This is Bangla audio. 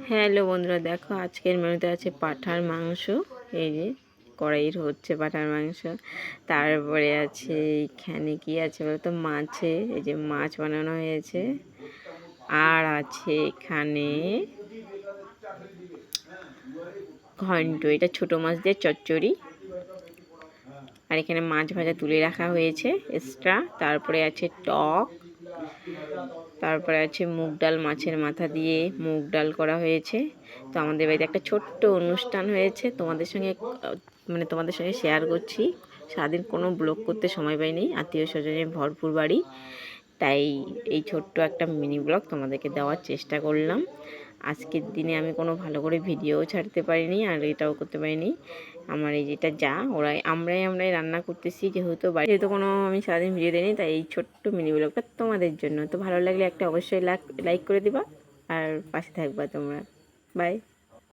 হ্যালো বন্ধুরা, দেখো আজকের মেনুতে আছে পাঁঠার মাংস। এই যে কড়াইয়ের হচ্ছে পাঁঠার মাংস। তারপরে আছে এখানে কি আছে বলতো, মাছে এই যে মাছ বানানো হয়েছে। আর আছে এখানে ঘন্ট, এটা ছোট মাছ দিয়ে চচ্চড়ি। আর এখানে মাছ ভাজা তুলে রাখা হয়েছে এক্সট্রা। তারপরে আছে টক, তারপরে আছে মুগ ডাল, মাছের মাথা দিয়ে মুগ ডাল করা হয়েছে। তো আমাদের বাড়িতে একটা ছোট্ট অনুষ্ঠান হয়েছে, তোমাদের সঙ্গে শেয়ার করছি। সারাদিন কোনো ব্লগ করতে সময় পাইনি, আত্মীয় স্বজনের ভরপুর বাড়ি, তাই এই ছোট্ট একটা মিনি ব্লগ তোমাদেরকে দেওয়ার চেষ্টা করলাম। আজকের দিনে আমি কোনো ভালো করে ভিডিও ছাড়তে পারিনি, আর এটাও করতে পারিনি। আমার এই যেটা আমরাই রান্না করতেছি, যেহেতু কোনো আমি সারাদিন ভিডিও দিইনি, তাই এই ছোট্ট মিনি ব্লগটা তোমাদের জন্য। তো ভালো লাগলে একটা অবশ্যই লাইক করে দিবা, আর পাশে থাকবা তোমরা। বাই।